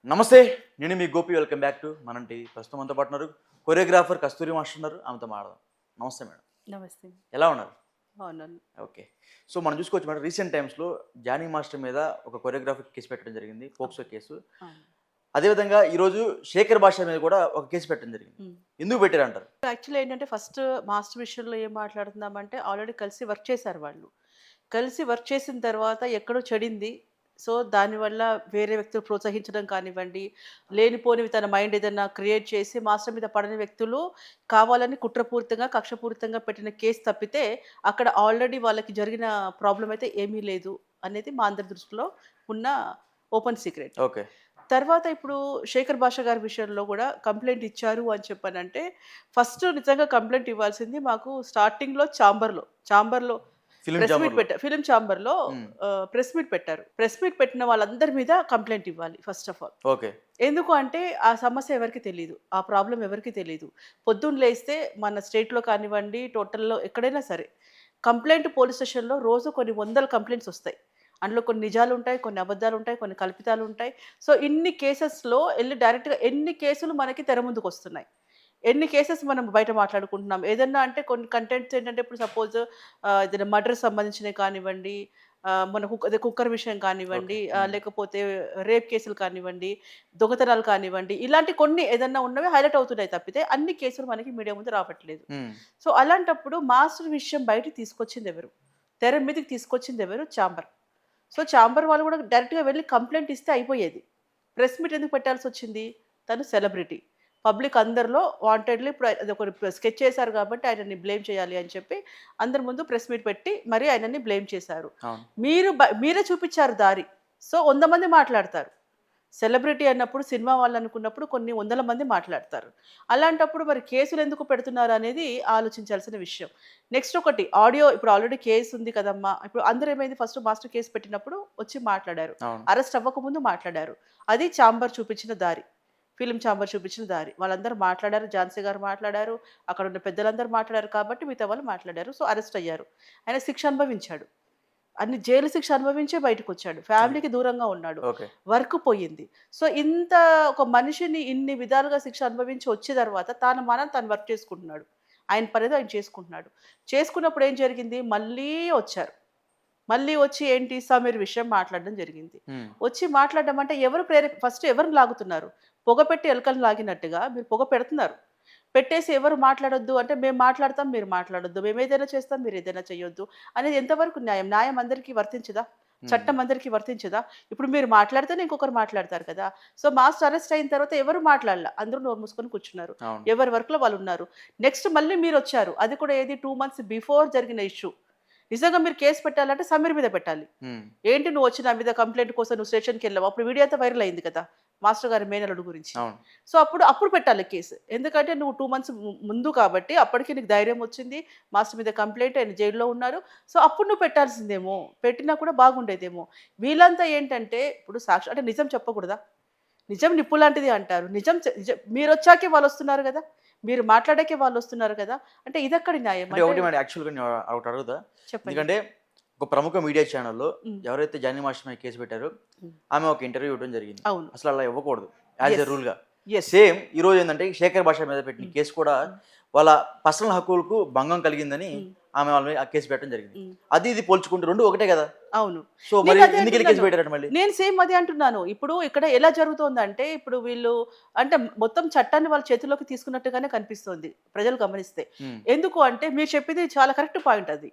నమస్తే. నేను మీ Gopi. Welcome back to మనం టీవీ. ప్రస్తుతం మనతో పాటు ఉన్నారు కొరియోగ్రాఫర్ కస్తూరి మాస్టర్ ఉన్నారు. ఆమెతో మాట్లాడదాం. నమస్తే మేడం. నమస్తే. ఎలా ఉన్నారు? అవునవును. ఓకే. సో మనం చూసుకోవచ్చు మేడం, రీసెంట్ టైమ్స్లో జానీ మాస్టర్ మీద ఒక కొరియోగ్రాఫర్ కేసు పెట్టడం జరిగింది, పోక్సో కేసు. అవును. అదేవిధంగా ఈరోజు శేఖర్ భాష మీద కూడా ఒక కేసు పెట్టడం జరిగింది. ఎందుకు పెట్టారంటారు? యాక్చువల్లీ ఏంటంటే ఫస్ట్ మాస్టర్ విషయంలో ఏం మాట్లాడుతున్నామంటే ఆల్రెడీ కలిసి వర్క్ చేశారు వాళ్ళు. కలిసి వర్క్ చేసిన తర్వాత ఎక్కడో చెడింది. సో, దానివల్ల వేరే వ్యక్తులు ప్రోత్సహించడం కానివ్వండి, లేనిపోనివి తన మైండ్ ఏదన్నా క్రియేట్ చేసి మాస్టర్ మీద పడని వ్యక్తులు కావాలని కుట్రపూరితంగా, కక్షపూరితంగా పెట్టిన కేసు తప్పితే అక్కడ ఆల్రెడీ వాళ్ళకి జరిగిన ప్రాబ్లమ్ అయితే ఏమీ లేదు అనేది మా అందరి దృష్టిలో ఉన్న ఓపెన్ సీక్రెట్. ఓకే. తర్వాత ఇప్పుడు శేఖర్ భాష గారి విషయంలో కూడా కంప్లెయింట్ ఇచ్చారు అని చెప్పానంటే, ఫస్ట్ నిజంగా కంప్లెయింట్ ఇవ్వాల్సింది మాకు స్టార్టింగ్‌లో చాంబర్‌లో ఫిలిం ప్రెస్ మీట్ ఛాంబర్లో. ఫిల్మ్ ఛాంబర్‌లో మ్మ్. ప్రెస్ మీట్ పెట్టారు. ప్రెస్ మీట్ పెట్టిన వాళ్ళందరి మీద కంప్లెయింట్ ఇవ్వాలి ఫస్ట్ ఆఫ్ ఆల్. ఓకే. ఎందుకు అంటే ఆ సమస్య ఎవరికీ తెలీదు. ఆ ప్రాబ్లమ్ ఎవరికీ తెలీదు. పొద్దున్న లేస్తే మన స్టేట్‌లో కానివ్వండి, టోటల్‌లో ఎక్కడైనా సరే కంప్లెయింట్ పోలీస్ స్టేషన్‌లో రోజు కొన్ని వందల కంప్లెయింట్స్ వస్తాయి. అందులో కొన్ని నిజాలుంటాయి, కొన్ని అబద్ధాలుంటాయి, కొన్ని కల్పితాలుంటాయి. సో, ఇన్ని కేసెస్‌లో ఎళ్లి డైరెక్ట్‌గా ఎన్ని కేసులు మనకి తెర ముందుకొస్తున్నాయి. ఎన్ని కేసెస్ మనం బయట మాట్లాడుకుంటున్నాం. ఏదన్నా అంటే కొన్ని కంటెంట్స్ ఏంటంటే ఇప్పుడు సపోజ్ ఏదైనా మర్డర్ సంబంధించినవి కానివ్వండి, మన అదే కుక్కర్ విషయం కానివ్వండి, ఓకే. లేకపోతే రేప్ కేసులు కానివ్వండి, దొంగతనాలు కానివ్వండి, ఇలాంటి కొన్ని ఏదన్నా ఉన్నవి హైలైట్ అవుతున్నాయి తప్పితే అన్ని కేసులు మనకి మీడియా ముందు రావట్లేదు. మ్మ్. సో, అలాంటప్పుడు మాస్టర్ విషయం బయటికి తీసుకొచ్చిందెవరు? తెర మీదకి తీసుకొచ్చిందెవరు? ఛాంబర్. సో, ఛాంబర్ వాళ్ళు కూడా డైరెక్ట్‌గా వెళ్లి కంప్లెయింట్ ఇస్తే అయిపోయేది. ప్రెస్ మీట్ ఎందుకు పెట్టాల్సొచ్చింది? తను సెలబ్రిటీ. పబ్లిక్ అందరిలో వాంటెడ్‌లీ ఇప్పుడు అదొక స్కెచ్ చేశారు కాబట్టి ఆయనని బ్లేమ్ చేయాలి అని చెప్పి అందరి ముందు ప్రెస్ మీట్ పెట్టి మరి ఆయనని బ్లేమ్ చేశారు. అవును. మీరే చూపిచ్చారు దారి. సో, 100 మంది మాట్లాడతారు. సెలబ్రిటీ అన్నప్పుడు సినిమా వాళ్ళనుకున్నప్పుడు కొన్ని వందల మంది మాట్లాడతారు. అలాంటప్పుడు మరి కేసులెందుకు పెడుతున్నారు అనేది ఆలోచించాల్సిన విషయం. నెక్స్ట్ ఒకటి ఆడియో ఇప్పుడు ఆల్రెడీ కేస్ ఉంది కదమ్మా! ఇప్పుడు అందరూ ఏమైంది ఫస్ట్ మాస్టర్ కేస్ పెట్టినప్పుడు వచ్చి మాట్లాడారు. అవును. అరెస్ట్ అవ్వకముందు మాట్లాడారు. అది ఛాంబర్ చూపించిన దారి. ఫిల్మ్ ఛాంబర్ చూపించిన దారి. వాళ్ళందరూ మాట్లాడారు. ఝాన్సీ గారు మాట్లాడారు. అక్కడున్న పెద్దలందరూ మాట్లాడారు కాబట్టి మిగతా వాళ్ళు మాట్లాడారు. సో, అరెస్ట్ అయ్యారు. ఆయన శిక్ష అనుభవించాడు. అన్ని జైలు శిక్ష అనుభవించే బయటకొచ్చాడు. ఫ్యామిలీకి దూరంగా ఉన్నాడు. ఓకే. వర్క్ పోయింది. సో, ఇంత ఒక మనిషిని ఇన్ని విధాలుగా శిక్ష అనుభవించి వచ్చే తర్వాత తను వర్క్ చేసుకుంటున్నాడు. ఆయన పనేదో ఆయన చేసుకుంటున్నాడు. చేసుకున్నప్పుడు ఏం జరిగింది? మళ్ళీ వచ్చారు. మళ్ళీ వచ్చి ఏంటి సమీర్ విషయం మాట్లాడడం జరిగింది. మ్మ్. వచ్చి మాట్లాడడం అంటే ఫస్ట్ ఎవరిని లాగుతున్నారు? పొగ పెట్టి ఎలుకలను లాగినట్టుగా మీరు పొగ పెడుతున్నారు. పెట్టేసి ఎవరు మాట్లాడొద్దు అంటే మేము మాట్లాడతాం, మీరు మాట్లాడొద్దు. మేమేదైనా చేస్తాం, మీరేదైనా చేయొద్దు అనేది ఎంతవరకు న్యాయం? న్యాయం అందరికీ వర్తించదా? మ్మ్. చట్టం అందరికీ వర్తించదా? ఇప్పుడు మీరు మాట్లాడితేనే ఇంకొకరు మాట్లాడతారు కదా! సో, మాస్టర్ అరెస్ట్ అయిన తర్వాత ఎవరు మాట్లాడలా. అందరూ నోరు మూసుకొని కూర్చున్నారు. అవును. ఎవరి వర్క్‌లో వాళ్ళున్నారు. నెక్స్ట్ మళ్ళీ మీరొచ్చారు. అది కూడా ఏది 2 మంత్స్ బిఫోర్ జరిగిన ఇష్యూ. నిజంగా మీరు కేస్ పెట్టాలంటే సమీర్ మీద పెట్టాలి. మ్మ్. ఏంటి నువ్వు వచ్చి నా మీద కంప్లెయింట్ కోసం నువ్వు స్టేషన్‌కెళ్ళావు. అప్పుడు వీడియో అంతా వైరల్ అయింది కదా! మాస్టర్ గారి మేనల్లుడు గురించి. అవును. సో, అప్పుడు పెట్టాలి కేసు. ఎందుకంటే నువ్వు 2 మంత్స్ ముందు కాబట్టి అప్పటికి నీకు ధైర్యం వచ్చింది. మాస్టర్ మీద కంప్లెయింట్ ఆయన జైల్‌లో ఉన్నారు. సో, అప్పుడు నువ్వు పెట్టాల్సిందేమో. పెట్టినా కూడా బాగుండేదేమో. వీళ్ళంతా ఏంటంటే ఇప్పుడు అంటే నిజం చెప్పకూడదా? నిజం నిప్పు లాంటిది అంటారు. నిజం మీరొచ్చాకే వాళ్ళొస్తున్నారు గదా! మీరు మాట్లాడాకే వాళ్ళొస్తున్నారు కదా! అంటే ఇదెక్కడి న్యాయం? అంటే ఒకటి మేడం, యాక్చువల్‌గా నేను ఒకటి అడుగుతా. చెప్పండి. ఎందుకంటే ఒక ప్రముఖ మీడియా ఛానల్‌లో హ్మ్. ఎవరైతే జానీ మాస్టర్ మీద కేసు పెట్టారో హ్మ్. ఆమె ఒక ఇంటర్వ్యూ ఇవ్వడం జరిగింది. అవును. అసలు అలా ఇవ్వకూడదు యాజ్ ఎ యెస్. రూల్‌గా. యెస్. సేమ్ ఈరోజు ఏంటంటే శేఖర్ భాష మీద పెట్టిన హ్మ్. కేసు కూడా హ్మ్. వాళ్ళ పర్సనల్ హక్కులకు భంగం కలిగిందని హ్మ్. ఆమె వాళ్ళ మీద ఆ కేసు పెట్టడం జరిగింది. హ్మ్. అది ఇది పోల్చుకుంటే రెండు ఒకటే కదా. అవును. సో మరి నేనదే ఎందుకు కేసు అంటున్నాను. పెట్టారట మళ్ళీ? నేను సేమ్ అదే అంటున్నాను. ఇప్పుడు ఇక్కడ ఎలా జరుగుతోందంటే, ఇప్పుడు వీళ్ళు అంటే మొత్తం చట్టాన్ని వాళ్ళ చేతుల్లోకి తీసుకున్నట్టుగానే కనిపిస్తోంది ప్రజలు గమనిస్తే. హ్మ్. ఎందుకు అంటే మీరు చెప్పింది చాలా కరెక్ట్ పాయింట్ అది.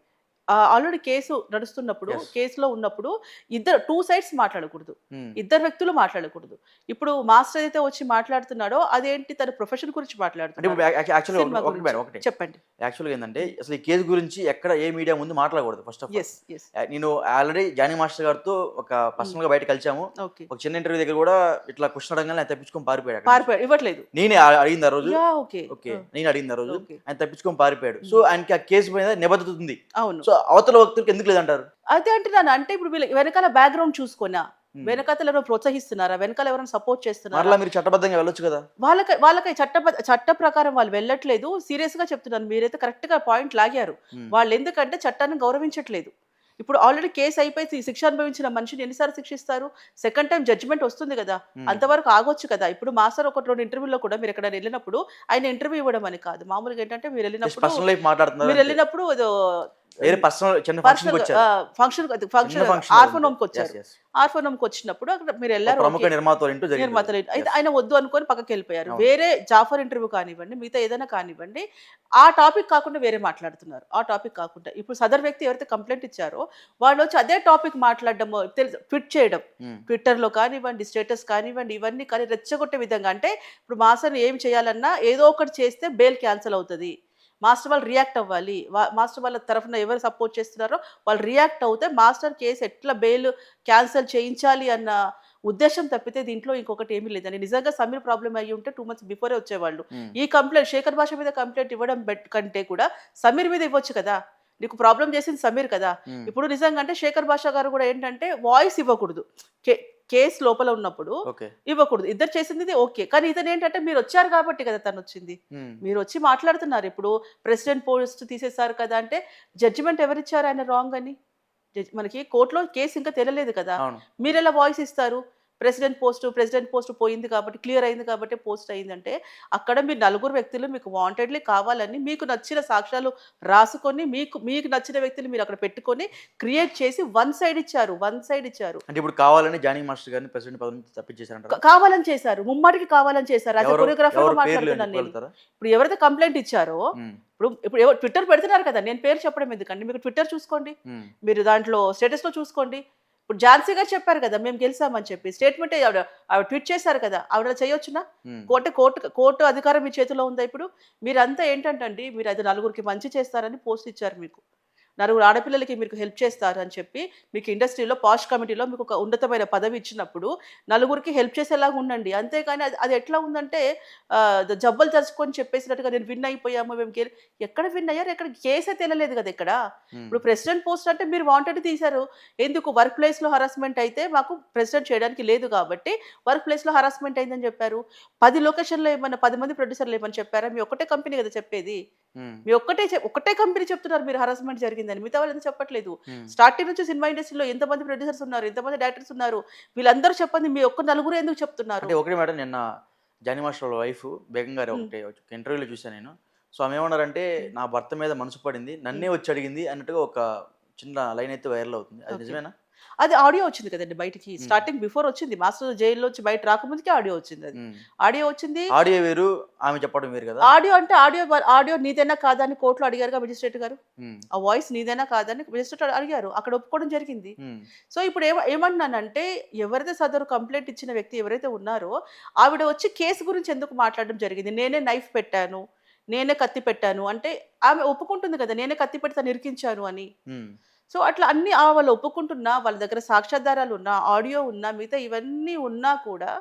ఆల్రెడీ కేసు నడుస్తున్నప్పుడు, Yes. కేసులో ఉన్నప్పుడు 2 సైడ్స్ మాట్లాడకూడదు. హ్మ్. ఇద్దరు వ్యక్తులు మాట్లాడకూడదు. ఇప్పుడు మాస్టర్ ఏదైతే వచ్చి మాట్లాడుతున్నాడో అదేంటి తన ప్రొఫెషన్ గురించి అంటే మాట్లాడుతున్నాడు. ఇప్పుడు యాక్చువల్‌గా సినిమా ఒకటి గురించి. మేడం ఒకటే. చెప్పండి. యాక్చువల్‌గా ఏందంటే అసలు ఈ కేసు గురించి ఎక్కడ ఏ మీడియా ముందు మాట్లాడకూడదు first of all. Yes. Yes. నేను ఆల్రెడీ జానీ మాస్టర్ గారితో ఒక పర్సనల్‌గా బయట కలిసాము. ఓకే. ఒక చిన్న ఇంటర్వ్యూ దగ్గర కూడా ఇట్లా క్వెషన్ అడగంగానే ఆయన తప్పించుకొని పారిపోయాడు అక్కడి నుంచి. పారిపోయాడు. ఇవ్వట్లేదు. నేనే అడిగింది ఆ రోజు. యాహ్! ఓకే. ఓకే. ఆ! నేను అడిగింది ఆ రోజు. ఓకే. ఆయన తప్పించుకొని పారిపోయాడు. సో ఆయనకి ఆ కేసు మీద నిబద్ధత ఉంది. అవును. సో అవతల వ్యక్తులకి ఎందుకు లేదంటారు? అదే అంటున్నాను. అంటే ఇప్పుడు వీళ్ళ వెనకాల బ్యాక్‌గ్రౌండ్ చూసుకోనా? హ్మ్. వెనకాతల ఎవరైనా ప్రోత్సహిస్తున్నారా? వెనకాల ఎవరైనా సపోర్ట్ చేస్తున్నారా? మరలా మీరు చట్టబద్ధంగా వెళ్ళొచ్చు కదా. వాళ్ళకి చట్ట ప్రకారం వాళ్ళు వెళ్ళట్లేదు. సీరియస్‌గా చెప్తున్నాను. మీరైతే కరెక్ట్‌గా పాయింట్ లాగారు. హ్మ్. వాళ్ళెందుకంటే చట్టాన్ని గౌరవించట్లేదు. ఇప్పుడు ఆల్రెడీ కేసు అయిపోయి శిక్ష అనుభవించిన మనిషిని ఎన్నిసార్లు శిక్షిస్తారు? సెకండ్ టైం జడ్జిమెంట్ వస్తుంది కదా! అంతవరకు ఆగొచ్చు కదా! ఇప్పుడు మాస్టర్ ఒకటి 2 ఇంటర్వ్యూలో కూడా మీరు ఎక్కడైనా వెళ్ళినప్పుడు ఆయన ఇంటర్వ్యూ ఇవ్వడం అని కాదు. మామూలుగా ఏంటంటే మీరు వెళ్ళినప్పుడు పర్సనల్ లైఫ్ మాట్లాడుతున్నారు మీరు వెళ్ళినప్పుడు ఏదో వేరే పర్సనల్ చిన్న ఫంక్షన్కి వచ్చారు ఫంక్షన్ ఫంక్షన్ ఆర్ఫన్ హోమ్కి వచ్చారు. ఆర్ఫన్ హోమ్కి వచ్చినప్పుడు అక్కడ మీరు వెళ్ళారు. ప్రముఖ నిర్మాతలు ఇంటూ జరిగింది నిర్మాతలు అయితే ఆయన వద్దు అనుకొని పక్కకి వెళ్ళిపోయారు. వేరే జాఫర్ ఇంటర్వ్యూ కానివ్వండి, మిగతా ఏదైనా కానివ్వండి, ఆ టాపిక్ కాకుండా వేరే మాట్లాడుతున్నారు. ఆ టాపిక్ కాకుండా ఇప్పుడు సదర్ వ్యక్తి ఎవరైతే కంప్లైంట్ ఇచ్చారో వాళ్ళు వచ్చి అదే టాపిక్ మాట్లాడడం, ట్వీట్ చేయడం, ట్విట్టర్లో కానివ్వండి, స్టేటస్ కానివ్వండి, ఇవన్నీ కానీ రెచ్చగొట్టే విధంగా. అంటే ఇప్పుడు మాస్టర్ని ఏం చేయాలన్నా ఏదో ఒకటి చేస్తే బెయిల్ క్యాన్సిల్ అవుతుంది, మాస్టర్ వాళ్ళు రియాక్ట్ అవ్వాలి, మాస్టర్ వాళ్ళ తరఫున ఎవరు సపోర్ట్ చేస్తున్నారో వాళ్ళు రియాక్ట్ అవుతే మాస్టర్ కేసు ఎట్లా బెయిల్ క్యాన్సిల్ చేయించాలి అన్న ఉద్దేశం తప్పితే దీంట్లో ఇంకొకటి ఏమీ లేదండి. నిజంగా సమీర్ ప్రాబ్లం అయ్యి ఉంటే 2 months బిఫోరే వచ్చేవాళ్ళు. ఈ కంప్లైంట్ శేఖర్ భాష మీద కంప్లైంట్ ఇవ్వడం కంటే కూడా సమీర్ మీద ఇవ్వచ్చు కదా. నీకు ప్రాబ్లం చేసింది సమీర్ కదా. ఇప్పుడు నిజంగా అంటే శేఖర్ భాష గారు కూడా ఏంటంటే వాయిస్ ఇవ్వకూడదు, కేసు లోపల ఉన్నప్పుడు ఇవ్వకూడదు. ఇద్దరు చేసింది ఓకే, కానీ ఇతను ఏంటంటే మీరు వచ్చారు కాబట్టి కదా తను వచ్చింది, మీరు వచ్చి మాట్లాడుతున్నారు. ఇప్పుడు ప్రెసిడెంట్ పోస్ట్ తీసేశారు కదా అంటే జడ్జిమెంట్ ఎవరిచ్చారు ఆయన రాంగ్ అని? మనకి కోర్టులో కేసు ఇంకా తెలియలేదు కదా, మీరు ఎలా వాయిస్ ఇస్తారు? ప్రెసిడెంట్ పోస్ట్ పోయింది కాబట్టి, క్లియర్ అయింది కాబట్టి పోస్ట్ అయిందంటే అక్కడ మీరు 4 వ్యక్తులు మీకు వాంటెడ్లీ కావాలని మీకు నచ్చిన సాక్ష్యాలు రాసుకొని మీకు నచ్చిన వ్యక్తులు మీరు అక్కడ పెట్టుకొని క్రియేట్ చేసి వన్ సైడ్ ఇచ్చారు. అంటే ఇప్పుడు కావాలని జానీ మాస్టర్ గారిని ప్రెసిడెంట్ పదవి నుంచి తప్పించేశారంట. కావాలని చేశారు, ముమ్మాటికి కావాలని చేశారు. అది కొరియోగ్రాఫర్ మాట్లాడుతున్నాను నేను. ఇప్పుడు ఎవరైతే కంప్లైంట్ ఇచ్చారో ఇప్పుడు ఎవరు ట్విట్టర్ పెడుతున్నారు కదా, నేను పేరు చెప్పడం ఎందుకండి, మీకు ట్విట్టర్ చూసుకోండి, మీరు దాంట్లో స్టేటస్లో చూసుకోండి. ఇప్పుడు ఝాన్సీ గారు చెప్పారు కదా మేము గెలిచామని చెప్పి, స్టేట్మెంట్ ఆవిడ ట్వీట్ చేశారు కదా, ఆవిడ చేయొచ్చునా? కోర్టు అధికారం మీ చేతిలో ఉందా? ఇప్పుడు మీరంతా ఏంటంటే మీరు అది 4కి మంచి చేస్తారని పోస్ట్ ఇచ్చారు, మీకు 4 ఆడపిల్లలకి మీకు హెల్ప్ చేస్తారు అని చెప్పి, మీకు ఇండస్ట్రీలో పాష్ కమిటీలో మీకు ఒక ఉన్నతమైన పదవి ఇచ్చినప్పుడు 4కి హెల్ప్ చేసేలాగా ఉండండి. అంతేకాని అది ఎట్లా ఉందంటే జబ్బలు తరుచుకొని చెప్పేసినట్టుగా నేను విన్ అయిపోయాము మేము ఎక్కడ విన్ అయ్యారు? ఎక్కడ కేసే తెలియలేదు కదా ఇక్కడ. ఇప్పుడు ప్రెసిడెంట్ పోస్ట్ అంటే మీరు వాంటెడ్ తీశారు. ఎందుకు? వర్క్ ప్లేస్లో హరాస్మెంట్ అయితే మాకు ప్రెసిడెంట్ చేయడానికి లేదు కాబట్టి వర్క్ ప్లేస్లో హరాస్మెంట్ అయిందని చెప్పారు. 10 లొకేషన్లో ఏమన్నా 10 మంది ప్రొడ్యూసర్లు ఏమని చెప్పారా? మీ ఒక్కటే కంపెనీ కదా చెప్పేది, మీ ఒక్కటే కంపెనీ చెప్తున్నారు మీరు హరాస్మెంట్ జరిగిందని, మిగతా వాళ్ళు ఎందుకు చెప్పట్లేదు? స్టార్టింగ్ నుంచి సినిమా ఇండస్ట్రీలో ఎంతమంది ప్రొడ్యూసర్స్ ఉన్నారు, ఎంతమంది డైరెక్టర్స్ ఉన్నారు, వీళ్ళందరూ చెప్పండి, మీ ఒక్క 4 ఎందుకు చెప్తున్నారు? అంటే ఒకటి మేడం, నిన్న జానీ మాస్టర్ వాళ్ళ వైఫ్ బేగం గారు ఒకటి ఇంటర్వ్యూలో చూసాను నేను. సో ఆమె ఏమన్నారంటే నా భర్త మీద మనసు పడింది, నన్నే వచ్చి అడిగింది అన్నట్టుగా ఒక చిన్న లైన్ అయితే వైరల్ అవుతుంది. అది నిజమేనా? అది ఆడియో వచ్చింది కదండి బయటికి, స్టార్టింగ్ బిఫోర్ వచ్చింది, మాస్టర్ జైల్లో వచ్చి బయట రాకముందుకే ఆడియో వచ్చింది. అది ఆడియో వచ్చింది, ఆడియో వేరు, ఆమె చెప్పడం వేరు కదా. ఆడియో అంటే ఆడియో నీదేనా కాదా అని కోర్టులో అడిగారు మెజిస్ట్రేట్ గారు. ఆ వాయిస్ నీదేనా కాదని మెజిస్ట్రేట్ అడిగారు, అక్కడ ఒప్పుకోవడం జరిగింది. సో ఇప్పుడు ఏమన్నానంటే ఎవరైతే సదరు కంప్లైంట్ ఇచ్చిన వ్యక్తి ఎవరైతే ఉన్నారో ఆవిడ వచ్చి కేసు గురించి ఎందుకు మాట్లాడడం జరిగింది, నేనే నైఫ్ పెట్టాను, నేనే కత్తి పెట్టాను అంటే ఆమె ఒప్పుకుంటుంది కదా, నేనే కత్తి పెట్టి తను ఇరికించాను అని. సో అట్లా అన్ని వాళ్ళు ఒప్పుకుంటున్నా, వాళ్ళ దగ్గర సాక్ష్యాధారాలు ఉన్నా, ఆడియో ఉన్నా, మిగతా ఇవన్నీ ఉన్నా కూడా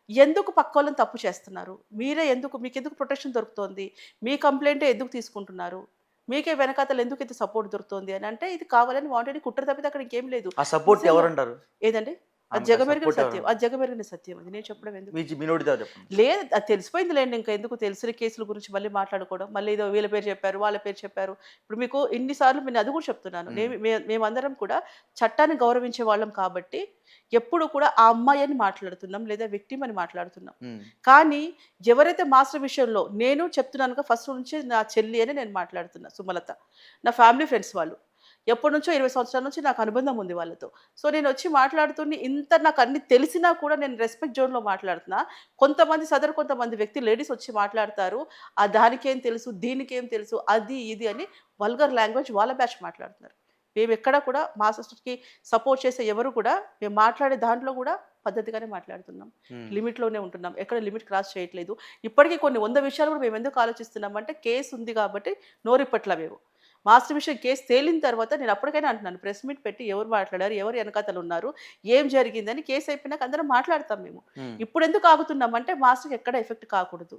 ఎందుకు పక్క వాళ్ళని తప్పు చేస్తున్నారు? మీకు ఎందుకు ప్రొటెక్షన్ దొరుకుతుంది? మీ కంప్లైంటే ఎందుకు తీసుకుంటున్నారు? మీకే వెనకాతలు ఎందుకు ఇంత సపోర్ట్ దొరుకుతుంది అని అంటే ఇది కావాలని వాంటెడ్ కుట్ర తప్పితే అక్కడ ఇంకేం లేదు. ఆ సపోర్ట్ ఎవరంటారు? ఏదండి? అది జగమెరిగిన సత్యం, అది జగమెరిగిన సత్యం. అది నేను చెప్పడం ఎందుకు లేదు, అది తెలిసిపోయింది లేండి. ఇంకా ఎందుకు తెలిసిన కేసుల గురించి మళ్ళీ మాట్లాడుకోవడం, మళ్ళీ ఏదో వీళ్ళ పేరు చెప్పారు, వాళ్ళ పేరు చెప్పారు. ఇప్పుడు మీకు ఇన్నిసార్లు నేను అది కూడా చెప్తున్నాను, మేమందరం కూడా చట్టాన్ని గౌరవించే వాళ్ళం కాబట్టి ఎప్పుడు కూడా ఆ అమ్మాయి అని మాట్లాడుతున్నాం, లేదా విక్టిమ్ అని మాట్లాడుతున్నాం. కానీ ఎవరైతే మాస్టర్ విషయంలో నేను చెప్తున్నాను ఫస్ట్ నుంచి నా చెల్లి అని నేను మాట్లాడుతున్నా, సుమలత, నా ఫ్యామిలీ ఫ్రెండ్స్ వాళ్ళు, ఎప్పటి నుంచో 20 సంవత్సరాల నుంచి నాకు అనుబంధం ఉంది వాళ్ళతో. సో నేను వచ్చి మాట్లాడుతుని ఇంత నాకు అన్ని తెలిసినా కూడా నేను రెస్పెక్ట్ జోన్లో మాట్లాడుతున్నా. కొంతమంది వ్యక్తి లేడీస్ వచ్చి మాట్లాడతారు, ఆ దానికేం తెలుసు, దీనికేం తెలుసు, అది ఇది అని వల్గర్ లాంగ్వేజ్ వాళ్ళ బ్యాచ్ మాట్లాడుతున్నారు. మేము ఎక్కడ కూడా మా సిస్టర్కి సపోర్ట్ చేసే ఎవరు కూడా మేము మాట్లాడే దాంట్లో కూడా పద్ధతిగానే మాట్లాడుతున్నాం, లిమిట్లోనే ఉంటున్నాం, ఎక్కడ లిమిట్ క్రాస్ చేయట్లేదు. ఇప్పటికీ కొన్ని 100 విషయాలు కూడా మేము ఎందుకు ఆలోచిస్తున్నాం అంటే కేసు ఉంది కాబట్టి నోరిప్పట్లా మేము. మాస్టర్ విషయం కేసు తేలిన తర్వాత నేను అప్పటికైనా అంటున్నాను, ప్రెస్ మీట్ పెట్టి ఎవరు మాట్లాడారు, ఎవరు వెనకాతలు ఉన్నారు, ఏం జరిగిందని కేసు అయిపోయినాక అందరం మాట్లాడతాం మేము. ఇప్పుడు ఎందుకు ఆగుతున్నామంటే మాస్టర్కి ఎక్కడ ఎఫెక్ట్ కాకూడదు,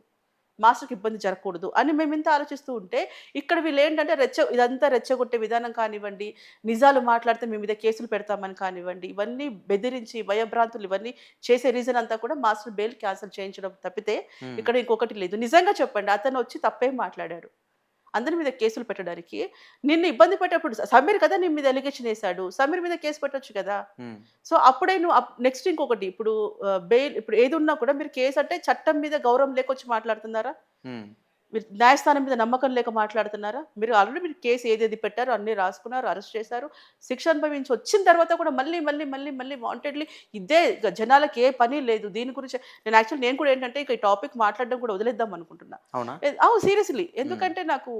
మాస్టర్కి ఇబ్బంది జరగకూడదు అని మేము ఇంత ఆలోచిస్తూ ఉంటే ఇక్కడ వీళ్ళు ఏంటంటే ఇదంతా రెచ్చగొట్టే విధానం కానివ్వండి, నిజాలు మాట్లాడితే మేము మీద కేసులు పెడతామని కానివ్వండి, ఇవన్నీ బెదిరించి భయభ్రాంతులు ఇవన్నీ చేసే రీజన్ అంతా కూడా మాస్టర్ బెయిల్ క్యాన్సిల్ చేయించడం తప్పితే ఇక్కడ ఇంకొకటి లేదు. నిజంగా చెప్పండి, అతను వచ్చి తప్పేం మాట్లాడాడు? అందరి మీద కేసులు పెట్టడానికి. నిన్ను ఇబ్బంది పెట్టేప్పుడు సమీర్ కదా నీ మీద అలిగేషన్ వేశాడు. సమీర్ మీద కేసు పెట్టొచ్చు కదా! హ్మ్. సో, అప్పుడే నువ్వు నెక్స్ట్ ఇంకొకటి ఇప్పుడు బెయిల్ ఇప్పుడు ఏదున్నా కూడా మీరు కేస్ అంటే చట్టం మీద గౌరవం లేకొచ్చి మాట్లాడుతున్నారా? హ్మ్. మీరు న్యాయస్థానం మీద నమ్మకం లేక మాట్లాడుతున్నారా? మీరు కేస్ ఏదేది పెట్టారో అన్నీ రాసుకున్నారు, అరెస్ట్ చేశారు. శిక్ష అనుభవించి వచ్చిన తర్వాత కూడా మళ్ళీ వాంటెడ్‌లీ ఇదే జనాలకి ఏ పని లేదు. దీని గురించి నేను కూడా ఏంటంటే ఇక ఈ టాపిక్ మాట్లాడడం కూడా వదిలేద్దాం అనుకుంటున్నా. అవునా? అవును. సీరియస్‌లీ. ఎందుకంటే నాకు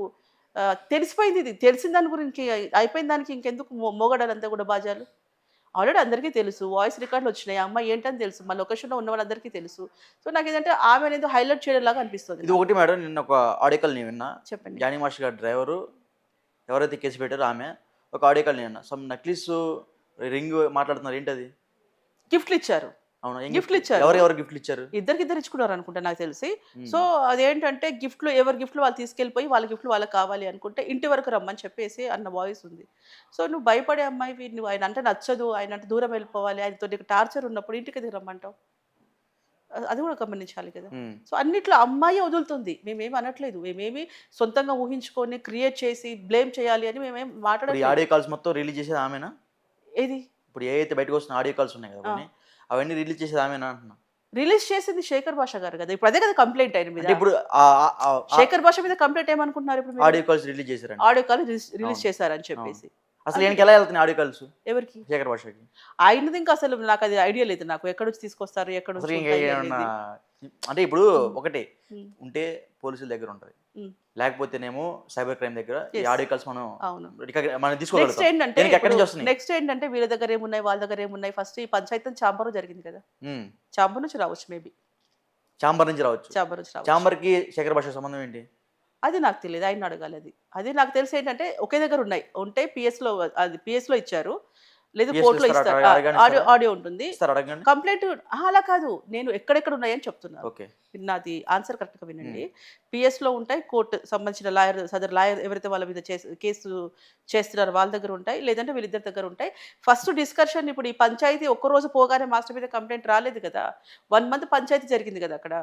తెలిసిపోయింది ఇది. తెలిసిన దాని గురించి అయిపోయిన దానికి ఇంకెందుకు మోగడాలంతా కూడా బాజాలు. ఆల్రెడీ అందరికీ తెలుసు. వాయిస్ రికార్డ్‌లు వచ్చినాయి. ఆ అమ్మాయి ఏంటని తెలుసు. మా లొకేషన్‌లో ఉన్న వాళ్ళందరికీ తెలుసు. సో, నాకేంటంటే ఆమెనేదో హైలైట్ చేయడంలాగా అనిపిస్తది ఇది నాకు. ఒకటి మేడం, నిన్న ఒక ఆడియో కాల్ నేను విన్నా. చెప్పండి. జానీ మాస్టర్ గారి డ్రైవరు ఎవరైతే కేసు పెట్టారో ఆమె ఒక ఆడియో కాల్ నేను విన్నా. సమ్ నక్లీసు రింగ్ మాట్లాడుతున్నారు, ఏంటది? గిఫ్ట్‌లిచ్చారు. అవునా? ఏం గిఫ్ట్‌లిచ్చారు. ఎవరెవరు గిఫ్ట్‌లు ఇచ్చారు? ఇద్దరికిద్దరు ఇచ్చుకున్నారనుకుంటా నాకు తెలిసి. హ్మ్. సో, అదేంటంటే ఎవరి గిఫ్ట్‌లు వాళ్ళు తీసుకెళ్ళిపోయి వాళ్ళ గిఫ్ట్‌లు వాళ్ళకి కావాలి అనుకుంటే ఇంటి వరకు రమ్మని చెప్పేసి అన్న వాయిస్ ఉంది. సో, నువ్వు భయపడే అమ్మాయివి. నువ్వు ఆయనంటే నచ్చదు. ఆయనంటే దూరం వెళ్ళిపోవాలి. ఆయనతో నీకు టార్చర్ ఉన్నప్పుడు ఇంటికెందుకు రమ్మంటావు? అది కూడా గమనించాలి కదా! హ్మ్. సో, అన్నిట్లో అమ్మాయే వదులుతుంది. మేమేమి అనట్లేదు. మేమేమి సొంతంగా ఊహించుకొని క్రియేట్ చేసి బ్లేమ్ చేయాలి అని మేమేం ఇప్పుడు ఈ మాట్లాడట్లేదు. ఆడియో కాల్స్ మొత్తం రిలీజ్ చేసేది ఆమెనా? ఏది? ఇప్పుడు ఏవైతే బయటకొస్తున్న ఆడియో కాల్స్ ఉన్నాయి కదా ఆ! కొన్ని, అవన్నీ రిలీజ్ చేసేది ఆమెనా అంటున్నా? రిలీజ్ చేసింది శేఖర్ భాష గారు కదా! ఇప్పుడు అదే కదా కంప్లెయింట్ ఆయన మీద. అంటే ఇప్పుడు ఆహ్, ఆహ్, ఆహ్, ఆ శేఖర్ భాష మీద కంప్లెయింట్ ఏమనుకుంటున్నారు ఇప్పుడు మీరు? ఆడియో కాల్స్ రిలీజ్ చేశారంట. ఆడియో కాల్ రిలీజ్ అవును. చేశారని అవును. చెప్పేసి. అసలు అంతే. ఈయనకెలా ఎళ్తున్నాయి ఆడియో కాల్స్? ఎవరికి? శేఖర్ భాషకి. ఆయనది ఇంకా అసలు నాకది ఐడియా లేదు నాకు. ఎక్కడి నుంచి తీసుకొస్తారు, ఎక్కడి అసలు నుంచి ఇంకా ఉంటాయి ఏమన్నా అనేది. అంటే ఇప్పుడు హ్మ్. ఒకటే హ్మ్. ఉంటే పోలీసుల దగ్గర ఉంటది. హ్మ్. లేకపోతేనేమో సైబర్ క్రైమ్ దగ్గర ఈ యెస్. ఆడియో కాల్స్ మనం అవును. మనం నెక్స్ట్ తీసుకోగలుగుతాం. ఏంటంటే దీనికి ఎక్కడి ఇప్పుడు నుంచి వస్తున్నాయి? నెక్స్ట్ ఏంటంటే వీళ్ళ దగ్గర ఏమున్నాయి, వాళ్ళ దగ్గర ఏమున్నాయి. ఫస్ట్ ఈ పంచాయతీ చాంబర్‌లో జరిగింది కదా! హ్మ్. చాంబర్ నుంచి రావచ్చు మేబీ. చాంబర్ నుంచి రావచ్చు. చాంబర్ నుంచి రావచ్చు. చాంబర్‌కి శేఖర్ భాషకి సంబంధం ఏంటి? అది నాకు తెలీదు. ఆయన్ని అడగాలి అది. అది నాకు తెలిసి ఏంటంటే ఒకే దగ్గర ఉన్నాయి. ఉంటే పిఎస్‌లో ఇచ్చారు. లేదు పిఎస్‌లో కోర్ట్‌లో ఇస్తారా? ఇస్తారు. అడగగానే ఆడియో ఇస్తారా? ఆడియో ఉంటుంది. ఇస్తారా అడగగానే? కంప్లెయింట్ అలా కాదు. నేను ఎక్కడెక్కడ ఉన్నాయని చెప్తున్నాను. ఓకే. నాది ఆన్సర్ కరెక్ట్‌గా హ్మ్. వినండి. పిఎస్‌లో ఉంటాయి. కోర్ట్ సంబంధించిన సదరు లాయర్ ఎవరైతే వాళ్ళ మీద కేసు చేస్తున్నారో వాళ్ళ దగ్గర ఉంటాయి. లేదంటే వీళ్ళిద్దరి దగ్గర ఉంటాయి. ఫస్ట్ డిస్కషన్ ఇప్పుడు ఈ పంచాయతీ ఒక్కరోజు పోగానే మాస్టర్ మీద కంప్లెయింట్ రాలేదు కదా! 1 మంత్ పంచాయతీ జరిగింది కదా అక్కడ.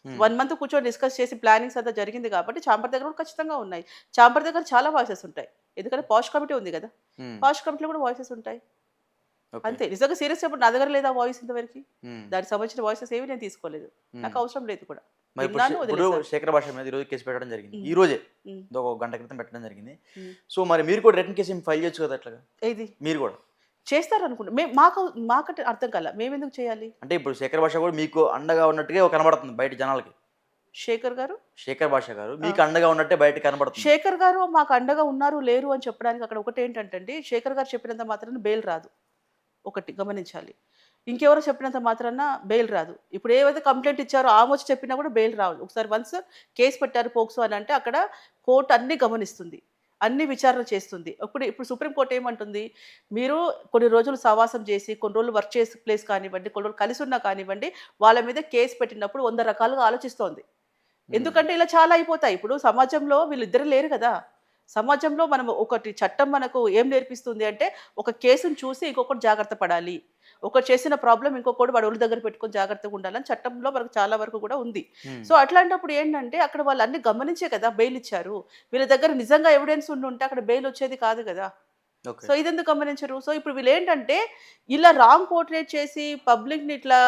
హ్మ్. 1 మంత్ కూర్చొని డిస్కస్ చేసి ప్లానింగ్స్ అంతా జరిగింది కాబట్టి చాంబర్ దగ్గర కూడా ఖచ్చితంగా ఉన్నాయి. చాంబర్ దగ్గర చాలా వాయిసెస్ ఉంటాయి. ఎందుకంటే పాష్ కమిటీ ఉంది కదా! హ్మ్. పాష్ కమిటీలో కూడా వాయిసెస్ ఉంటాయి. ఓకే. అంతే. నిజంగా సీరియస్ చెప్పండి. నా దగ్గర లేదా వాయిస్ ఇంతవరకి. హ్మ్. దానికి సంబంధించిన వాయిసెస్ ఏవి నేను తీసుకోలేదు. హ్మ్. నాకు అవసరం లేదు కూడా. మరి విన్నాను, ఇప్పుడు వదిలేసాను. శేఖర్ భాష మీద ఈరోజు కేసు పెట్టడం జరిగింది. హ్మ్. ఈ రోజే. హ్మ్. ఒక గంట క్రితం పెట్టడం జరిగింది. హ్మ్. సో, మరి మీరు కూడా రిటర్న్ కేస్ ఏమి ఫైల్ చేయొచ్చు కదా అట్లాగా? ఏది? మీరు కూడా. చేస్తారనుకుంటా. మాకంటే అర్థం కాల. మేమెందుకు చేయాలి? అంటే ఇప్పుడు శేఖర్ భాష కూడా మీకు అండగా ఉన్నట్టుగా కనబడుతుంది బయట జనాలకి. శేఖర్ గారు? శేఖర్ భాష గారు ఆ! మీకు అండగా ఉన్నట్టే బయట కనబడుతుంది. శేఖర్ గారు మాకు అండగా ఉన్నారు, లేరు అని చెప్పడానికి అక్కడ ఒకటేంటంటే అండి, శేఖర్ గారు చెప్పినంత మాత్రాన బెయిల్ రాదు. ఒకటి గమనించాలి. ఇంకెవరో చెప్పినంత మాత్రాన బెయిల్ రాదు. ఇప్పుడు ఏవైతే కంప్లెయింట్ ఇచ్చారో ఆమొచ్చి చెప్పినా కూడా బెయిల్ రాదు. ఒకసారి వన్స్ కేస్ పెట్టారు పోక్సో అని అంటే అక్కడ కోర్ట్ అన్నీ గమనిస్తుంది. అన్ని విచారణ చేస్తుంది. ఇప్పుడు సుప్రీం కోర్ట్ ఏమంటుంది? మీరు కొన్ని రోజులు సహవాసం చేసి, కొన్ని రోజులు వర్క్ చేసే ప్లేస్ కానివ్వండి, కొన్ని రోజులు కలిసున్నా కానివ్వండి, వాళ్ళ మీద కేస్ పెట్టినప్పుడు 100 రకాలుగా ఆలోచిస్తోంది. హ్మ్. ఎందుకంటే ఇలా చాలా అయిపోతాయి. ఇప్పుడు సమాజంలో వీళ్ళిద్దరు లేరు కదా! సమాజంలో మనం ఒకటి చట్టం మనకు ఏం నేర్పిస్తుంది అంటే, ఒక కేసుని చూసి ఇంకొకడు జాగ్రత్త పడాలి. ఒకడు చేసిన ప్రాబ్లమ్ ఇంకొకడు వాడి ఒళ్ళు దగ్గర పెట్టుకొని జాగ్రత్తగా ఉండాలని చట్టంలో మనకు చాలా వరకు కూడా ఉంది. హ్మ్. సో, అట్లాంటప్పుడు ఏంటంటే, అక్కడ వాళ్ళు అన్నీ గమనించే కదా బెయిల్ ఇచ్చారు. వీళ్ళ దగ్గర నిజంగా ఎవిడెన్స్ ఉండుంటే అక్కడ బెయిల్ వచ్చేది కాదు కదా! ఓకే. సో, ఇదెందుకు గమనించరు? సో, ఇప్పుడు వీళ్ళేంటంటే, ఇలా రాంగ్ పోర్ట్రేట్ చేసి పబ్లిక్‌ని ఇట్లా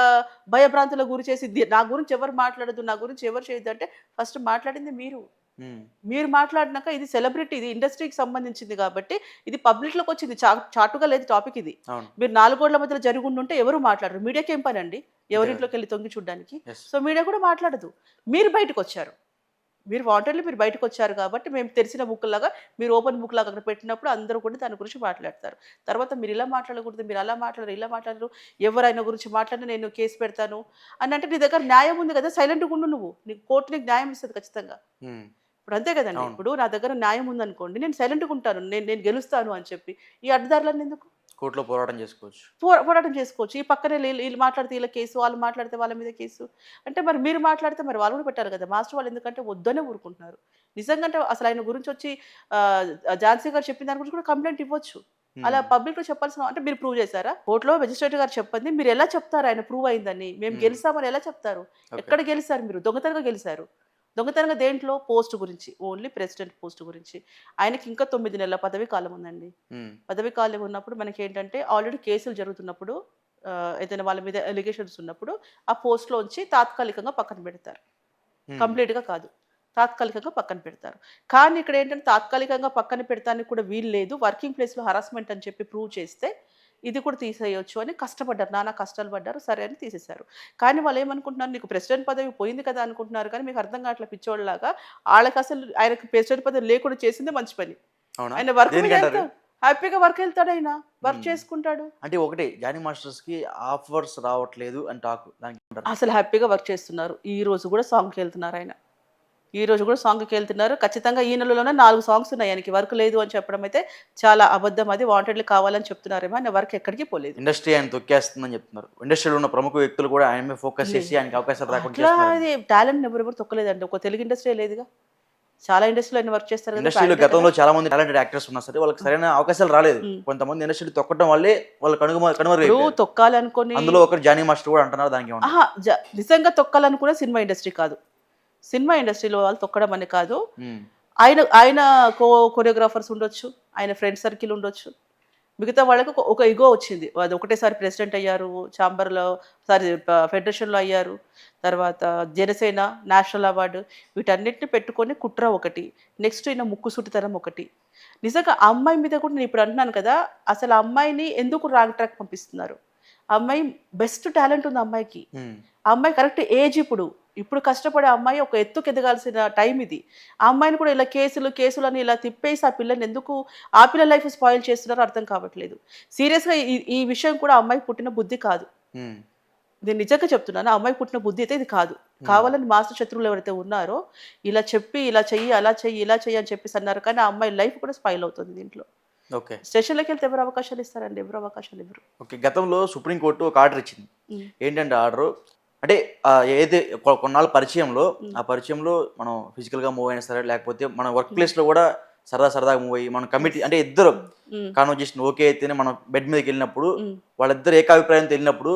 భయభ్రాంతులకు గురి చేసి నా గురించి ఎవరు మాట్లాడొద్దు, నా గురించి ఎవరు చేయొద్దు అంటే ఫస్ట్ మాట్లాడింది మీరు. హ్మ్. మీరు మాట్లాడినాక ఇది సెలబ్రిటీ, ఇది ఇండస్ట్రీకి సంబంధించింది కాబట్టి ఇది పబ్లిక్‌లోకొచ్చింది. చాటుగా లేదు టాపిక్ ఇది. అవును. మీరు 4 గోడల మధ్యలో జరిగుండుంటే ఎవరు మాట్లాడరు. మీడియాకేం పనండి? అంతే కదా! ఎవరింట్లోకెళ్ళి తొంగి చూడ్డానికి? యెస్. సో, మీడియా కూడా మాట్లాడదు. మీరు బయటకొచ్చారు. మీరు బయటకొచ్చారు కాబట్టి మేము తెరిసిన బుక్‌లాగా మీరు ఓపెన్ బుక్‌లాగా అక్కడ పెట్టినప్పుడు అందరూ కూడా దాని గురించి మాట్లాడతారు. తర్వాత మీరు ఇలా మాట్లాడకూడదు, మీరు అలా మాట్లాడరు, ఇలా మాట్లాడరు, ఎవరైనా గురించి మాట్లాడినా నేను కేస్ పెడతాను అనంటే నీ దగ్గర న్యాయం ఉంది కదా! సైలెంట్‌గా ఉండు నువ్వు. కోర్ట్ నీకు న్యాయం ఇస్తది ఖచ్చితంగా. హ్మ్. ఇప్పుడు అంతే కదండీ! అవును. ఇప్పుడు నా దగ్గర న్యాయం ఉందనుకోండి నేను సైలెంట్‌గా ఉంటాను. నేను నేను గెలుస్తాను అని చెప్పి. ఈ అడ్డదారులన్నీ ఎందుకు? కోర్ట్‌లో పోరాటం చేసుకోవచ్చు. పోరాటం చేసుకోవచ్చు. ఈ పక్కనే ఈళ్ళు మాట్లాడితే ఈళ్ళ కేసు, వాళ్ళు మాట్లాడితే వాళ్ళ మీద కేసు. అంటే మరి మీరు మాట్లాడితే మరి వాళ్ళు కూడా పెట్టాలి కదా! మాస్టర్ వాళ్ళు ఎందుకంటే వద్దనే ఊరుకుంటున్నారు. నిజంగా అంటే అసలు ఆయన గురించొచ్చి ఝాన్సీ గారు చెప్పిన దాని గురించి కూడా కంప్లెయింట్ ఇవ్వచ్చు. అలా హ్మ్. పబ్లిక్‌లో చెప్పాల్సిన అంటే మీరు ప్రూవ్ చేసారా? కోర్ట్‌లో మేజిస్ట్రేట్ గారు చెప్పంది మీరు ఎలా చెప్తారు ఆయన ప్రూవ్ అయిందని? మేము హ్మ్. గెలిసామని ఎలా చెప్తారు? ఓకే. ఎక్కడ గెలిసారు మీరు? దొంగతనంగా గెలిసారు. దొంగతనంగా దేంట్లో? పోస్ట్ గురించి. ఓన్లీ ప్రెసిడెంట్ పోస్ట్ గురించి. ఆయనకి ఇంకా 9 నెలల పదవీ కాలం ఉందండి. హ్మ్. పదవీ కాలం ఉన్నప్పుడు మనకేంటంటే ఆల్రెడీ కేసులు జరుగుతున్నప్పుడు ఏదైనా వాళ్ళ మీద అలిగేషన్స్ ఉన్నప్పుడు ఆ పోస్ట్‌లోంచి తాత్కాలికంగా పక్కన పెడతారు. హ్మ్. కంప్లీట్‌గా కాదు. తాత్కాలికంగా పక్కన పెడతారు. కానీ ఇక్కడేంటంటే తాత్కాలికంగా పక్కన పెడతానికి కూడా వీలు లేదు. వర్కింగ్ ప్లేస్‌లో హరాస్మెంట్ అని చెప్పి ప్రూవ్ చేస్తే ఇది కూడా తీసేయొచ్చు అని కష్టపడ్డారు. నానా కష్టాలు పడ్డారు. సరే అని తీసేశారు. కానీ వాళ్ళేమనుకుంటున్నారు నీకు ప్రెసిడెంట్ పదవి పోయింది కదా అనుకుంటున్నారు కానీ మీకు అర్థం కావట్లే పిచ్చోళ్ళలాగా. ఆళ్ళకసలు ఆయనకి ప్రెసిడెంట్ పదవి లేకుండా చేసిందే మంచి పని. అవునా? ఆయన వర్క్ మీద దేనికంటారు? హ్యాపీగా వర్కెళ్తాడాయన. వర్క్ హ్మ్. చేసుకుంటాడు. అంటే ఒకటే జానీ మాస్టర్స్‌కి ఆఫర్స్ రావట్లేదు అని టాక్. దానికేమంటారు? అసలు హ్యాపీగా వర్క్ చేస్తున్నారు. ఈ రోజు గూడా సాంగ్‌కెళ్తున్నారాయన. ఈ రోజు గూడా సాంగ్‌కెళ్తున్నారు. ఖచ్చితంగా ఈ నెలలోనే 4 సాంగ్స్ ఉన్నాయి ఆయనకి. వర్క్ లేదు అని చెప్పడం అయితే చాలా అబద్ధం అది. వాంటెడ్‌లీ కావాలని చెప్తున్నారేమో. ఆయన వర్క్ ఎక్కడికి పోలేదు. ఇండస్ట్రీ ఆయన తొక్కేస్తుందని చెప్తున్నారు. ఇండస్ట్రీలో ఉన్న ప్రముఖ వ్యక్తులు కూడా ఆయన మీద ఫోకస్ చేసి ఆయనకి అవకాశాలు రాకుండా అట్లా చేస్తున్నారని. అది టాలెంట్‌ని ఎవరెవరు తొక్కలేదండి. ఒక తెలుగు ఇండస్ట్రీయే లేదుగా. చాలా ఇండస్ట్రీలో ఆయన వర్క్ చేస్తారు కదా! ఇండస్ట్రీలో బ్రాండే కదా! గతంలో చాలా మంది టాలెంటెడ్ యాక్టర్స్ ఉన్నా సరే వాళ్ళకి సరైన అవకాశాలు రాలేదు. హ్మ్. కొంతమంది ఇండస్ట్రీలో తొక్కడం వల్లే వాళ్ళు ఇప్పుడు కనుమరుగైపోయారు. తొక్కాలనుకోని అందులో ఒకరు జానీ మాస్టర్ కూడా అంటున్నారు. దానికేమంటారు? అహా! నిజంగా తొక్కాలనుకున్న సినిమా ఇండస్ట్రీ కాదు. సినిమా ఇండస్ట్రీలో వాళ్ళు తొక్కడం అని కాదు. హ్మ్. ఆయన ఆయన కొరియోగ్రాఫర్స్ ఉండొచ్చు. ఆయన ఫ్రెండ్ సర్కిల్ ఉండొచ్చు. మిగతా వాళ్ళకి ఒక ఇగో వచ్చింది. అది ఒకటేసారి ప్రెసిడెంట్ అయ్యారు. ఛాంబర్‌లో ఫెడరేషన్‌లో అయ్యారు. తర్వాత జనసేన, నేషనల్ అవార్డ్ వీటన్నిటిని పెట్టుకొని కుట్ర ఒకటి. నెక్స్ట్ ఈయన ముక్కుసూటితనం ఒకటి. నిజంగా ఆ అమ్మాయి మీద కూడా నేను ఇప్పుడు అంటున్నాను కదా! అసలు ఆ అమ్మాయిని ఎందుకు రాంగ్ ట్రాక్ పంపిస్తున్నారు? ఆ అమ్మాయి బెస్ట్ టాలెంట్ ఉంది ఆ అమ్మాయికి. హ్మ్. ఆ అమ్మాయి కరెక్ట్ ఏజ్ ఇప్పుడు. ఇప్పుడు కష్టపడే అమ్మాయి ఒక ఎత్తుకు ఎదగాల్సిన టైం ఇది. ఆ అమ్మాయిని కూడా ఇలా కేసులని ఇలా తిప్పేసి ఆ పిల్లని ఎందుకు ఆ పిల్ల లైఫ్ స్పాయిల్ చేస్తున్నారో అర్థం కావట్లేదు. సీరియస్‌గా ఈ ఈ విషయం కూడా ఆ అమ్మాయికి పుట్టిన బుద్ధి కాదు. హ్మ్. నేను నిజంగా చెప్తున్నాను. ఆ అమ్మాయికి పుట్టిన బుద్ధి అయితే ఇది కాదు. హ్మ్. కావాలని మాస్టర్ శత్రువులు ఎవరైతే ఉన్నారో ఇలా చెప్పి ఇలా చెయ్యి, అలా చెయ్యి, ఇలా చెయ్యి అని చెప్పేసి అన్నారు. కానీ ఆ అమ్మాయి లైఫ్ కూడా స్పాయిల్ అవుతుంది దీంట్లో. ఓకే. స్టేషన్‌లోకెళ్తే ఎవరు అవకాశాలు ఇస్తారండి? ఎవరు అవకాశాలు ఇవ్వరు. ఓకే. గతంలో సుప్రీం కోర్ట్ ఒక ఆర్డర్ ఇచ్చింది. హ్మ్. ఏంటంటే ఆర్డరు అంటే ఏది కొన్నాళ్ళ పరిచయంలో హ్మ్. ఆ పరిచయంలో మనం ఫిజికల్‌గా మూవ్ అయినా సరే లేకపోతే మన వర్క్ హ్మ్. ప్లేస్‌లో కూడా సరదాగా మూవ్ అయ్యి మనం కమిటీ యెస్. అంటే ఇద్దరు హ్మ్. కాన్వర్జేషన్ ఓకే అయితేనే మనం బెడ్ మీదకెళ్ళినప్పుడు హ్మ్. వాళ్ళిద్దరు ఏకాభిప్రాయంతో వెళ్ళినప్పుడు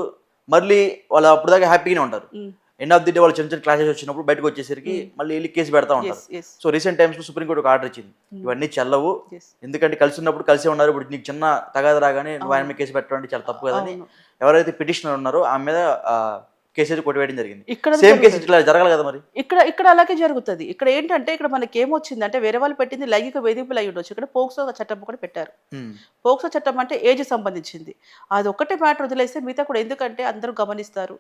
మళ్ళీ వాళ్ళు అప్పటిదాకా హ్యాపీగానే ఉంటారు. హ్మ్. ఎండ్ ఆఫ్ ది డే వాళ్ళు చిన్న చిన్న క్లాషెస్ వచ్చినప్పుడు బయటకొచ్చేసరికి హ్మ్. మళ్ళీ ఎళ్లి కేస్ పెడతా ఉంటారు. యెస్. యెస్. సో రీసెంట్ టైమ్స్‌లో సుప్రీం కోర్ట్ ఒక ఆర్డర్ ఇచ్చింది. హ్మ్. ఇవన్నీ చెల్లవు. యెస్. ఎందుకంటే కలిసి ఉన్నప్పుడు కలిసే ఉన్నారు. ఇప్పుడు నీకు చిన్న తగాదా రాగానే నువ్వు ఆయన అవును. మీద కేసు పెట్టడం అంటే చాలా తప్పు కదని అవును. ఎవరైతే పిటిషనర్ ఉన్నారో ఆమె మీద కేస్ అయితే కొట్టివేయడం జరిగింది. ఇక్కడ సేమ్ కేస్ జరుగుతది. ఇట్లా జరగాలి కదా మరి. ఇక్కడ ఇక్కడ అలాగే జరుగుతది. ఇక్కడ ఏంటంటే ఇక్కడ మనకేమొచ్చిందంటే వేరే వాళ్ళు పెట్టింది లైంగిక వేధింపులు అయ్యుండొచ్చు. ఇక్కడ పోక్సో చట్టం కూడా పెట్టారు. హ్మ్. పోక్సో చట్టం అంటే ఏజ్‌కి సంబంధించింది. అదొక్కటే మ్యాటర్ వదిలేస్తే మిగతా కూడా ఎందుకంటే అందరూ గమనిస్తారు.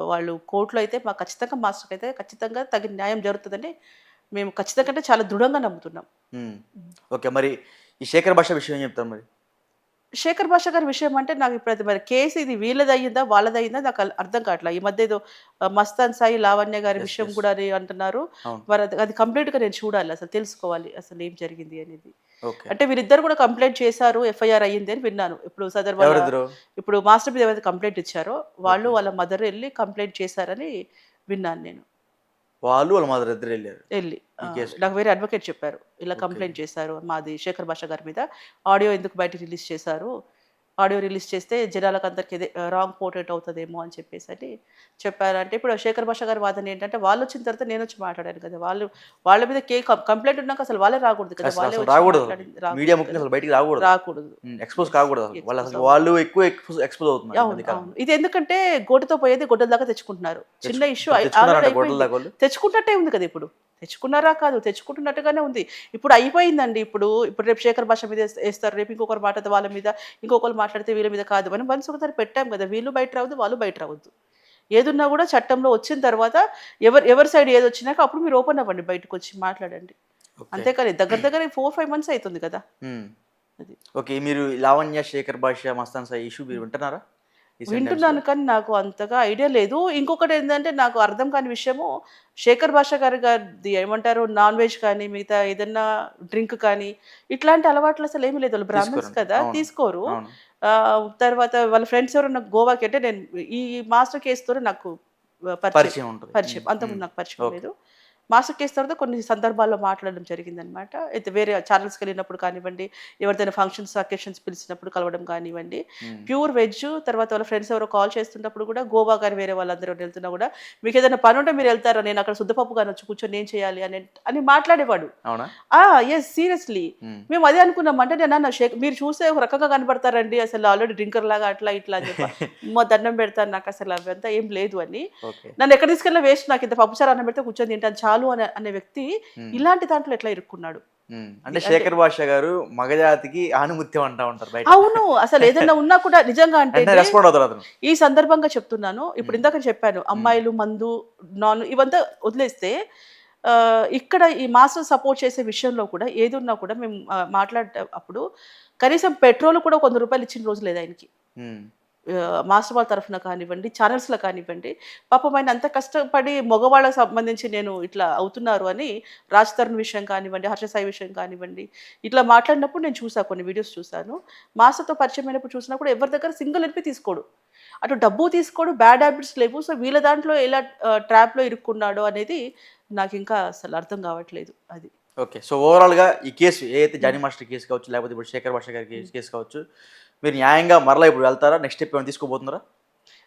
వాళ్ళు కోర్ట్‌లో అయితే మాకు ఖచ్చితంగా మాస్టర్‌కైతే ఖచ్చితంగా తగిన న్యాయం జరుగుతదని మేము ఖచ్చితంగా అంటే చాలా దృఢంగా నమ్ముతున్నాం. హ్మ్. ఓకే. మరి ఈ శేఖర్ భాష విషయం ఏం చెప్తారు మరి? శేఖర్ భాష గారి విషయం అంటే నాకు ఇప్పుడు అది మరి కేసు ఇది వీళ్ళదయ్యిందా? వాళ్ళదయ్యిందా? నాకు అర్థం కావట్ల. ఈ మధ్య ఏదో 'మస్తాన్ సాయి' లావణ్య గారి యెస్. విషయం యెస్. కూడా అని అంటున్నారు. అవును. మరి అది అది కంప్లీట్‌గా నేను చూడాలి. అసలు తెలుసుకోవాలి. అసలు ఏం జరిగింది అనేది. ఓకే. అంటే వీరిద్దరు కూడా కంప్లెయింట్ చేశారు. ఎఫ్ఐఆర్ అయ్యింది అని విన్నాను. ఇప్పుడు సదర్ వాళ్ళ ఎవరిద్దరు? ఇప్పుడు మాస్టర్ మీద ఏవైతే కంప్లెయింట్ ఇచ్చారో వాళ్ళు ఓకే. వాళ్ళ మదర్ ఎళ్లి కంప్లెయింట్ చేశారని విన్నాను నేను. వాళ్ళు వాళ్ళ మదర్ ఇద్దరెళ్లారు ఎళ్లి. ఈ కేస్‌లో. నాకు వేరే అడ్వకేట్ చెప్పారు. ఇలా ఓకే. కంప్లెయింట్ చేశారు. మాది శేఖర్ భాష గారి మీద. ఆడియో ఎందుకు బయటికి రిలీజ్ చేశారు? ఆడియో రిలీజ్ చేస్తే జనాలకందరికి ఇదే రాంగ్ పోర్ట్రేట్ అవుతదేమో అని చెప్పేసని చెప్పారు. అంటే ఇప్పుడు శేఖర్ భాష గారి వాదన ఏంటంటే వాళ్ళొచ్చిన తర్వాత నేనొచ్చి మాట్లాడాను కదా! వాళ్ళ మీద కంప్లెయింట్ ఉన్నాక అసలు వాళ్ళే రాకూడదు కదా! అసలు వాళ్ళే అసలు వచ్చి రాకూడదు. మాట్లాడింది మీడియా రాకూడదు ముఖ్యంగా కదా! అసలు బయటికి రాకూడదు. రాకూడదు. హ్మ్. Expose yes. కాకూడదు అసలు. ఎక్స్‌పోజ్ అసలు అవ్వకూడదు. వాళ్ళు ఎక్కువ ఎక్స్‌పోజ్ అవుతున్నారు ఈ అవును. మధ్య అవును. కాలంలో. ఇది ఎందుకంటే గోటితో పోయేది గొడ్డల దాకా తెచ్చుకుంటున్నారు. చిన్న ఇష్యూ ఇప్పుడు ఆల్రెడీ తెచ్చుకున్నారంట గొడ్డల అయిపోయింది. దాకా వాళ్ళు. తెచ్చుకున్నట్టే ఉంది కదా ఇప్పుడు. తెచ్చుకున్నారా కాదు. తెచ్చుకుంటున్నట్టుగానే ఉంది. ఇప్పుడు అయిపోయిందండి. ఇప్పుడు రేపు శేఖర్ భాష మీద ఏస్తారు. రేపు ఇంకొకరు మాట్లాడితే వాళ్ళ మీద, ఇంకొకళ్ళు మాట్లాడితే వీళ్ళ మీద కాదు. మనం వన్స్ ఒకసారి పెట్టాం కదా! వీళ్ళు బయట రావద్దు, వాళ్ళు బయట రావద్దు. ఏదున్నా కూడా చట్టంలో వచ్చిన తర్వాత ఎవరి సైడ్ ఏదొచ్చినాక అప్పుడు మీరు ఓపెన్ అవ్వండి. బయటకొచ్చి మాట్లాడండి. ఓకే. అంతేకాని దగ్గర దగ్గర 4, 5 మంత్స్ అయితుంది కదా! హ్మ్. అది. ఓకే. మీరు లావణ్య, శేఖర్ భాష, మస్తాన్ సాయి ఇష్యూ మీరు వింటున్నారా? రీసెంట్ టైమ్స్‌లో? వింటున్నాను కానీ నాకు అంతగా ఐడియా లేదు. ఇంకొకటేంటంటే నాకు అర్థం కాని విషయము శేఖర్ భాష గారిది ఏమంటారు నాన్ వెజ్ కానీ, మిగతా ఏదన్నా డ్రింక్ కానీ, ఇట్లాంటి అలవాట్లు అసలేమీ లేదు. వాళ్ళు బ్రాహ్మిన్స్ తీసుకోరంట. కదా! అవును. తీసుకోరు. అవును. తర్వాత వాళ్ళ ఫ్రెండ్స్ ఎవరన్నా గోవాకి అంటే నేను ఈ మాస్టర్ కేస్‌తోనే నాకు పరిచయం. పరిచయం ఉంటది. హ్మ్. పరిచయం. హ్మ్. అంతకుముందు నాకు పరిచయం ఓకే. లేదు. మాస్టర్ కేసు తర్వాత కొన్ని సందర్భాల్లో మాట్లాడడం జరిగిందనమాట. అయితే వేరే ఛానల్స్‌కి వెళ్ళినప్పుడు కానివ్వండి, ఎవరిదైనా ఫంక్షన్స్, అకేషన్స్ పిలిచినప్పుడు కలవడం కానివ్వండి. ప్యూర్ వెజ్ తర్వాత వాళ్ళ ఫ్రెండ్స్ ఎవరో కాల్ చేస్తున్నప్పుడు కూడా గోవా గాని వేరే వాళ్ళందరూ వెళ్తున్నా కూడా మీకేదైనా పనుంటే మీరు వెళ్తారా? నేను అక్కడ శుద్ధపప్పు గాని వచ్చి కూర్చొని ఏం చేయాలి అని మాట్లాడేవాడు. అవునా? Yes seriously. హ్మ్. మేము అదే అనుకున్నాం. అంటే నేనన్నా మీరు చూస్తే ఒక రకంగా కనపడతారండి. అసలు ఆల్రెడీ డ్రింకర్ లాగా అట్లా ఇట్లా అని చెప్పి. అమ్మో! దండం పెడతాను నాకసలు అవంతా ఏం లేదు అని. ఓకే. నన్ను ఎక్కడ తీసుకెళ్ళినా వేస్ట్ నాకు ఇంత పప్పుచారు అన్నం పెడితే కూర్చొని తింటాను చాలు అనే వ్యక్తి ఇలాంటి దాంట్లో ఎట్లా ఇరుక్కున్నాడు. అంటే శేఖర్ భాష గారు మగజాతికి ఆణిముత్యం అంటా ఉంటారు బయట. అవును. అసలు ఏదైనా ఉన్నా కూడా నిజంగా అంటే అంటే రెస్పాండ్ అవుతారు అతను. ఈ సందర్భంగా చెప్తున్నాను. ఇప్పుడు ఇందాక చెప్పాను. అమ్మాయిలు, మందు, నాన్ ఇవంతా వదిలేస్తే ఇక్కడ ఈ మాస్టర్ సపోర్ట్ చేసే విషయంలో కూడా ఏదున్నా కూడా మేము మాట్లాడేటప్పుడు కనీసం పెట్రోల్ కూడా ₹100 ఇచ్చిన రోజు లేదు ఆయనకి. హ్మ్. మాస్టర్ వాళ్ళ తరఫున కానివ్వండి, ఛానల్స్‌లో కానివ్వండి. పాపం ఆయన అంత కష్టపడి మగవాళ్ళకి సంబంధించి నేను ఇట్లా అవుతున్నారు అని రాజ్ తరుణ్ విషయం కానివ్వండి, హర్ష సాయి విషయం కానివ్వండి, ఇట్లా మాట్లాడినప్పుడు నేను చూసా, కొన్ని వీడియోస్ చూసాను. మాస్టర్‌తో పరిచయం అయినప్పుడు చూసినా కూడా ఎవరి దగ్గర సింగిల్ రూపీ తీసుకోడు. అటు డబ్బు తీసుకోడు, బ్యాడ్ హ్యాబిట్స్ లేవు. సో వీళ్ళ దాంట్లో ఎలా ట్రాప్‌లో ఇరుక్కున్నాడో అనేది నాకింకా అసలు అర్థం కావట్లేదు అది. ఓకే. సో ఓవరాల్‌గా ఈ కేసు ఏదైతే జానీ మాస్టర్ కేసు కావచ్చు, లేకపోతే ఇప్పుడు శేఖర్ భాష గారి కేసు కావచ్చు, మీరు న్యాయంగా మరలా ఇప్పుడు వెళ్తారా? నెక్స్ట్ స్టెప్ ఏమైనా తీసుకోబోతున్నారా?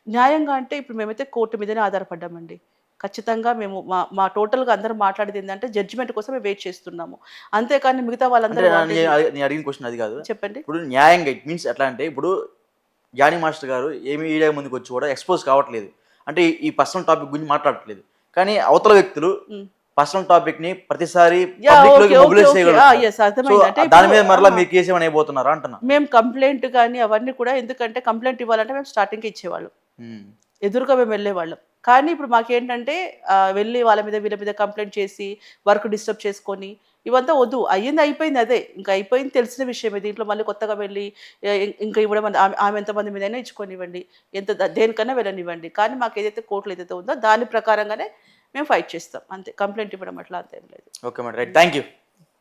న్యాయంగా అంటే ఇప్పుడు మేమైతే కోర్టు మీదనే ఆధారపడ్డామండి. ఖచ్చితంగా మేము మా టోటల్‌గా అందరం మాట్లాడేది ఏందంటే జడ్జిమెంట్ కోసం మేము వెయిట్ చేస్తున్నాము. అంతేకాని మిగతా అంటే వాళ్ళందరూ నేను అడిగిన క్వెషన్ అది కాదు. చెప్పండి. ఇప్పుడు న్యాయంగా ఇట్ మీన్స్ ఎట్లా అంటే ఇప్పుడు జానీ మాస్టర్ గారు ఏమి మీడియా ముందుకు వచ్చి కూడా ఎక్స్‌పోజ్ కావట్లేదు. అంటే ఈ పర్సనల్ టాపిక్ గురించి మాట్లాడట్లేదు. కానీ అవతల వ్యక్తులు హ్మ్. పర్సనల్ టాపిక్‌ని ప్రతిసారి యాహ్! పబ్లిక్‌లోకి ఓకే. ఓకే. Mobilise okay. చేయగలుగుతున్నారు. యెస్ సో అర్థమైంది. అంటే దాని మీద ఇప్పుడు మరలా మీరు కేసు ఏమైనా వేయబోతున్నారా అంటున్నా? మేము కంప్లెయింట్ గాని అవన్నీ కూడా ఎందుకంటే కంప్లెయింట్ ఇవ్వాలంటే మేము స్టార్టింగ్‌కే ఇచ్చేవాళ్ళం. హ్మ్. ఎదురుగా మేము వెళ్ళేవాళ్ళం. కానీ ఇప్పుడు మాకేంటంటే వెళ్ళి వాళ్ళ మీద వీళ్ళ మీద కంప్లెయింట్ చేసి వర్క్ డిస్టర్బ్ చేసుకొని ఇవంతా వద్దు. అయ్యింది అయిపోయింది అదే. ఇంకా అయిపోయింది తెలిసిన విషయమే. దీంట్లో మళ్ళీ కొత్తగా వెళ్ళి ఇంకా ఇవ్వడం ఆమె ఎంతమంది మీదైనా ఇచ్చుకొనివ్వండి. దేనికన్నా వెళ్ళనివ్వండి. కానీ మాకేదైతే కోర్టులో ఏదైతే ఉందో దాని ప్రకారంగానే మేము ఫైట్ చేస్తాం. అంతే. కంప్లెయింట్ ఇవ్వడం అట్లా అంతేం లేదు. Okay madam. Right. Thank you.